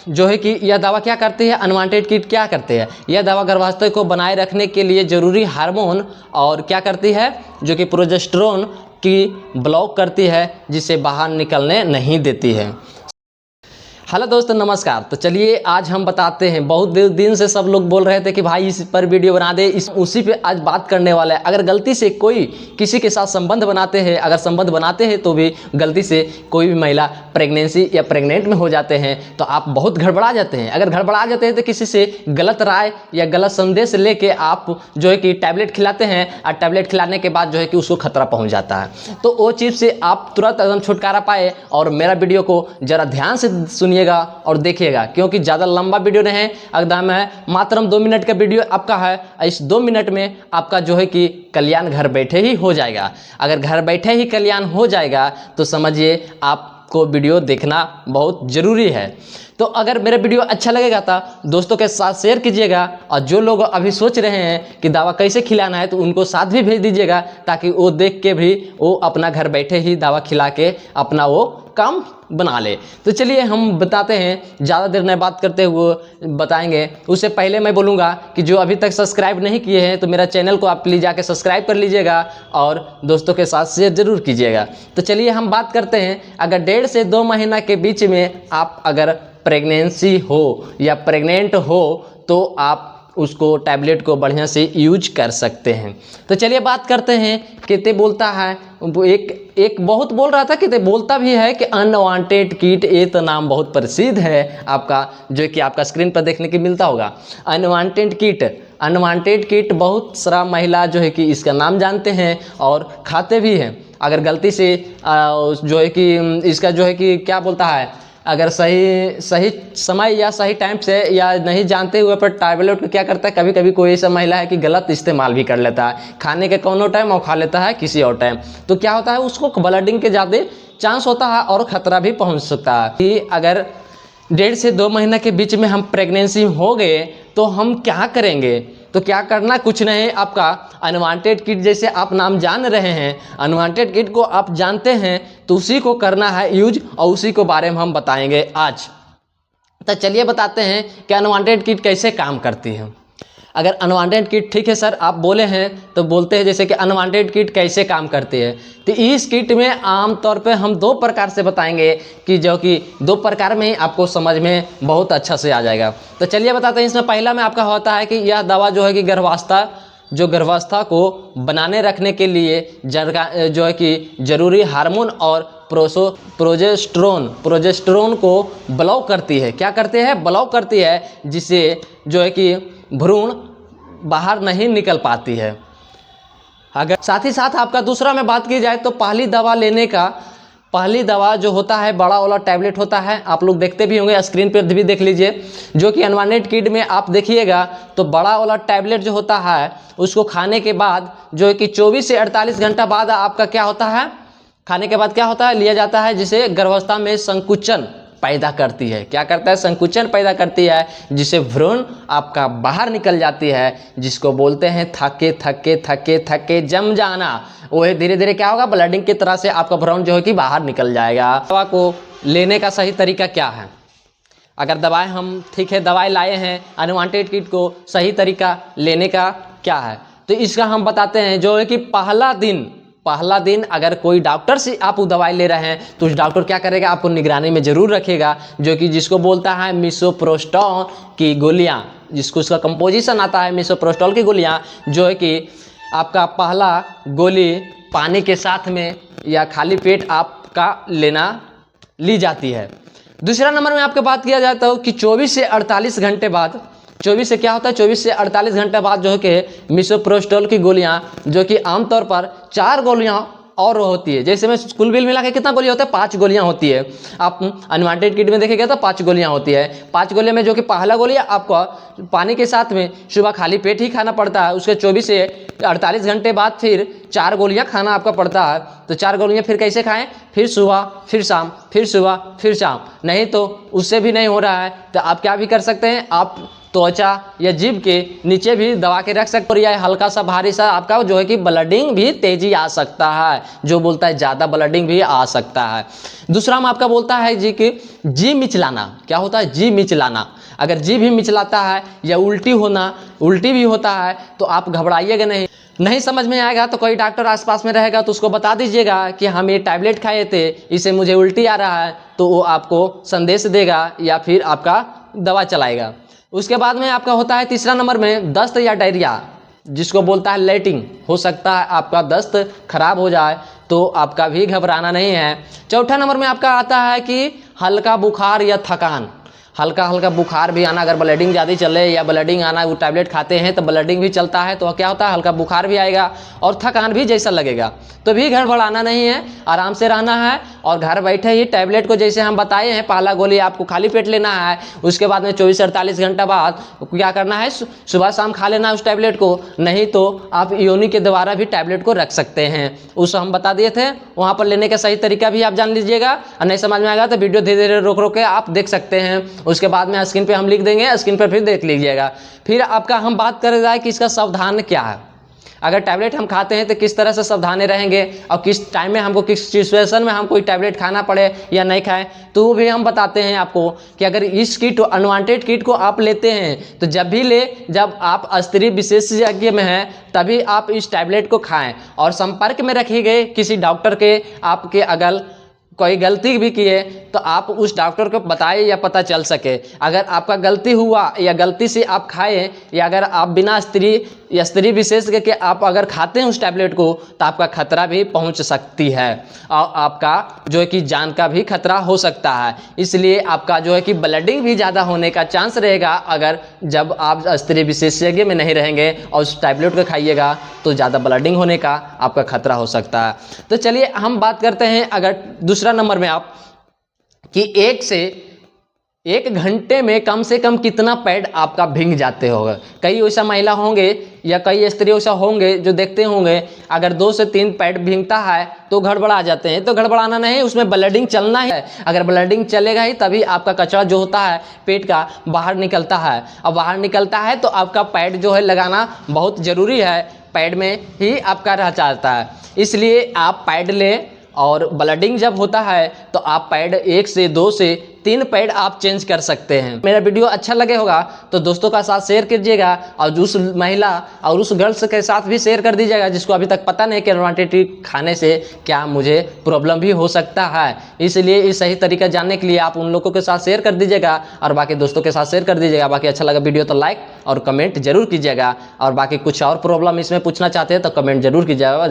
जो है कि यह दवा क्या करती है, अनवांटेड कीट क्या करते हैं, यह दवा गर्भावस्था को बनाए रखने के लिए जरूरी हार्मोन और क्या करती है, जो कि प्रोजेस्टेरोन की ब्लॉक करती है, जिसे बाहर निकलने नहीं देती है। हेलो दोस्तों नमस्कार। तो चलिए आज हम बताते हैं, बहुत दिन से सब लोग बोल रहे थे कि भाई इस पर वीडियो बना दे, उसी पे आज बात करने वाला है। अगर गलती से कोई किसी के साथ संबंध बनाते हैं, अगर संबंध बनाते हैं तो भी गलती से कोई भी महिला प्रेगनेंसी या प्रेग्नेंट में हो जाते हैं तो आप बहुत गड़बड़ा जाते हैं। अगर गड़बड़ा जाते हैं तो किसी से गलत राय या गलत संदेश लेके आप जो है कि टैबलेट खिलाते हैं और टैबलेट खिलाने के बाद जो है कि उसको खतरा पहुँच जाता है। तो वो चीज़ से आप तुरंत एकदम छुटकारा पाए और मेरा वीडियो को ज़रा ध्यान से सुनिए और देखिएगा, क्योंकि ज़्यादा लंबा वीडियो नहीं है, एकदम है मात्र 2 मिनट का वीडियो आपका है। इस 2 मिनट में आपका जो है कि कल्याण घर बैठे ही हो जाएगा। अगर घर बैठे ही कल्याण हो जाएगा तो समझिए आपको वीडियो देखना बहुत ज़रूरी है। तो अगर मेरा वीडियो अच्छा लगेगा तो दोस्तों के साथ शेयर कीजिएगा, और जो लोग अभी सोच रहे हैं कि दवा कैसे खिलाना है तो उनको साथ भी भेज दीजिएगा, ताकि वो देख के भी वो अपना घर बैठे ही दवा खिला के अपना वो काम बना ले। तो चलिए हम बताते हैं, ज़्यादा देर नहीं बात करते हुए बताएंगे। उससे पहले मैं बोलूँगा कि जो अभी तक सब्सक्राइब नहीं किए हैं तो मेरा चैनल को आप प्लीज़ जाके सब्सक्राइब कर लीजिएगा और दोस्तों के साथ शेयर ज़रूर कीजिएगा। तो चलिए हम बात करते हैं, अगर 1.5 से 2 महीना के बीच में आप अगर प्रेगनेंसी हो या प्रेग्नेंट हो तो आप उसको टैबलेट को बढ़िया से यूज कर सकते हैं। तो चलिए बात करते हैं। किते बोलता है, एक बहुत बोल रहा था, किते बोलता भी है कि अनवांटेड कीट, ये तो नाम बहुत प्रसिद्ध है आपका, जो कि आपका स्क्रीन पर देखने को मिलता होगा। अनवांटेड कीट बहुत सारा महिला जो है कि इसका नाम जानते हैं और खाते भी हैं। अगर गलती से जो है कि इसका जो है कि क्या बोलता है, अगर सही समय या सही टाइम से या नहीं जानते हुए पर टैबलेट को क्या करता है, कभी कभी कोई ऐसा महिला है कि गलत इस्तेमाल भी कर लेता है, खाने के कोनो टाइम और खा लेता है किसी और टाइम, तो क्या होता है उसको ब्लीडिंग के ज़्यादा चांस होता है और ख़तरा भी पहुंच सकता है। कि अगर 1.5 से 2 महीने के बीच में हम प्रेगनेंसी हो गए तो हम क्या करेंगे, तो क्या करना कुछ नहीं, आपका अनवांटेड किट जैसे आप नाम जान रहे हैं, अनवांटेड किट को आप जानते हैं तो उसी को करना है यूज, और उसी को बारे में हम बताएंगे आज। तो चलिए बताते हैं कि अनवांटेड किट कैसे काम करती है। अगर अनवांटेड किट, ठीक है सर आप बोले हैं तो बोलते हैं जैसे कि अनवांटेड किट कैसे काम करती है। तो इस किट में आमतौर पे हम 2 प्रकार से बताएंगे, कि जो कि 2 प्रकार में ही आपको समझ में बहुत अच्छा से आ जाएगा। तो चलिए बताते हैं। इसमें पहला में आपका होता है कि यह दवा जो है कि गर्भावस्था को बनाने रखने के लिए जो है कि जरूरी हार्मोन और प्रोजेस्टेरोन को ब्लॉक करती है। क्या करते हैं, ब्लॉक करती है, जिससे जो है कि भ्रूण बाहर नहीं निकल पाती है। अगर साथ ही साथ आपका दूसरा में बात की जाए तो पहली दवा जो होता है बड़ा वाला टैबलेट होता है, आप लोग देखते भी होंगे, स्क्रीन पर भी देख लीजिए, जो कि अनवांटेड किट में आप देखिएगा तो बड़ा वाला टैबलेट जो होता है उसको खाने के बाद जो है कि 24 से 48 घंटा बाद आपका क्या होता है, खाने के बाद क्या होता है, लिया जाता है, जिसे गर्भावस्था में संकुचन पैदा करती है। क्या करता है, संकुचन पैदा करती है, जिससे भ्रूण आपका बाहर निकल जाती है, जिसको बोलते हैं थके जम जाना। वो धीरे धीरे क्या होगा, ब्लीडिंग की तरह से आपका भ्रूण जो है कि बाहर निकल जाएगा। दवा को लेने का सही तरीका क्या है, अगर दवाएं हम ठीक है दवाई लाए हैं, अनवांटेड किट को सही तरीका लेने का क्या है, तो इसका हम बताते हैं। जो है कि पहला दिन अगर कोई डॉक्टर से आप दवाई ले रहे हैं तो उस डॉक्टर क्या करेगा, आपको निगरानी में जरूर रखेगा, जो कि जिसको बोलता है मिसोप्रोस्टॉल की गोलियां, जिसको उसका कंपोजिशन आता है मिसोप्रोस्टॉल की गोलियां, जो है कि आपका पहला गोली पानी के साथ में या खाली पेट आपका ली जाती है। दूसरा नंबर में आपके बात किया जाता है कि 24 से 48 घंटे बाद, 24 से क्या होता है, 24 से 48 घंटे बाद जो है कि मिसोप्रोस्टॉल की गोलियां, जो कि आमतौर पर 4 गोलियां और होती है। जैसे में कुल बिल मिला के कितना गोलियां होता है, 5 गोलियां होती है। आप अनवांटेड किट में देखेंगे तो 5 गोलियां होती है। 5 गोलियां में जो कि पहला गोलियां आपको पानी के साथ में सुबह खाली पेट ही खाना पड़ता है, उसके 24 से 48 घंटे बाद फिर 4 गोलियां खाना आपका पड़ता है। तो 4 गोलियां फिर कैसे खाएं, फिर सुबह फिर शाम, फिर सुबह फिर शाम, नहीं तो उससे भी नहीं हो रहा है तो आप क्या भी कर सकते हैं, आप त्वचा या जीभ के नीचे भी दबा के रख सकते, और यह हल्का सा भारी सा आपका जो है कि ब्लडिंग भी तेजी आ सकता है, जो बोलता है ज़्यादा ब्लडिंग भी आ सकता है। दूसरा में आपका बोलता है जी कि जी मिचलाना। क्या होता है? जी मिचलाना। अगर जी भी मिचलाता है या उल्टी भी होता है तो आप घबराइएगा नहीं समझ में आएगा तो कोई डॉक्टर आसपास में रहेगा तो उसको बता दीजिएगा कि हम ये टैबलेट खाए थे, इससे मुझे उल्टी आ रहा है, तो वो आपको संदेश देगा या फिर आपका दवा चलाएगा। उसके बाद में आपका होता है तीसरा नंबर में दस्त या डायरिया, जिसको बोलता है लेटिंग। हो सकता है आपका दस्त खराब हो जाए, तो आपका भी घबराना नहीं है। चौथा नंबर में आपका आता है कि हल्का बुखार या थकान। हल्का बुखार भी आना, अगर ब्लडिंग ज़्यादा चले या ब्लडिंग आना, वो टैबलेट खाते हैं तो ब्लडिंग भी चलता है, तो क्या होता है? हल्का बुखार भी आएगा और थकान भी जैसा लगेगा। तो भी गड़बड़ाना नहीं है, आराम से रहना है और घर बैठे ही टैबलेट को जैसे हम बताए हैं, पहला गोली आपको खाली पेट लेना है, उसके बाद में 24 से 48 घंटा बाद क्या करना है? सुबह शाम खा लेना है उस टैबलेट को, नहीं तो आप योनि के द्वारा भी टैबलेट को रख सकते हैं। उस हम बता दिए थे, वहाँ पर लेने का सही तरीका भी आप जान लीजिएगा। और नहीं समझ में आएगा तो वीडियो धीरे धीरे रोक के आप देख सकते हैं। उसके बाद में स्क्रीन पे हम लिख देंगे, स्क्रीन पर फिर देख लीजिएगा। फिर आपका हम बात कर रहे हैं कि इसका सावधान क्या है। अगर टैबलेट हम खाते हैं तो किस तरह से सावधानी रहेंगे और किस टाइम में हमको, किस सिचुएशन में हम कोई टैबलेट खाना पड़े या नहीं खाएं, तो वो भी हम बताते हैं आपको कि अगर इस किट, अनवांटेड किट को आप लेते हैं तो जब आप स्त्री विशेषज्ञ में हैं तभी आप इस टैबलेट को खाएं, और संपर्क में रखिए किसी डॉक्टर के। आपके अगर कोई गलती भी किए तो आप उस डॉक्टर को बताएं या पता चल सके। अगर आपका गलती हुआ या गलती से आप खाएं, या अगर आप बिना स्त्री विशेषज्ञ के आप अगर खाते हैं उस टैबलेट को, तो आपका खतरा भी पहुंच सकती है और आपका जो है कि जान का भी खतरा हो सकता है। इसलिए आपका जो है कि ब्लडिंग भी ज़्यादा होने का चांस रहेगा अगर जब आप स्त्री विशेषज्ञ में नहीं रहेंगे और उस टैबलेट को खाइएगा, तो ज़्यादा ब्लडिंग होने का आपका खतरा हो सकता है। तो चलिए हम बात करते हैं अगर दूसरा नंबर में आप कि 1 घंटे में कम से कम कितना पैड आपका भीग जाते होगा। कई ऐसा महिला होंगे या कई स्त्री ऐसा होंगे जो देखते होंगे, अगर 2 से 3 पैड भीगता है तो गड़बड़ा जाते हैं। तो गड़बड़ाना नहीं, उसमें ब्लडिंग चलना है। अगर ब्लडिंग चलेगा ही तभी आपका कचरा जो होता है पेट का बाहर निकलता है, और बाहर निकलता है तो आपका पैड जो है लगाना बहुत ज़रूरी है। पैड में ही आपका रह जाता है, इसलिए आप पैड लें। और ब्लडिंग जब होता है तो आप पैड 1 से 2 से 3 पैड आप चेंज कर सकते हैं। मेरा वीडियो अच्छा लगे होगा तो दोस्तों का साथ शेयर कीजिएगा, और उस महिला और उस गर्ल्स के साथ भी शेयर कर दीजिएगा जिसको अभी तक पता नहीं कि एडवांटेज खाने से क्या मुझे प्रॉब्लम भी हो सकता है। इसलिए इस सही तरीका जानने के लिए आप उन लोगों के साथ शेयर कर दीजिएगा और बाकी दोस्तों के साथ शेयर कर दीजिएगा। बाकी अच्छा लगा वीडियो तो लाइक और कमेंट जरूर कीजिएगा, और बाकी कुछ और प्रॉब्लम इसमें पूछना चाहते हैं तो कमेंट जरूर कीजिएगा।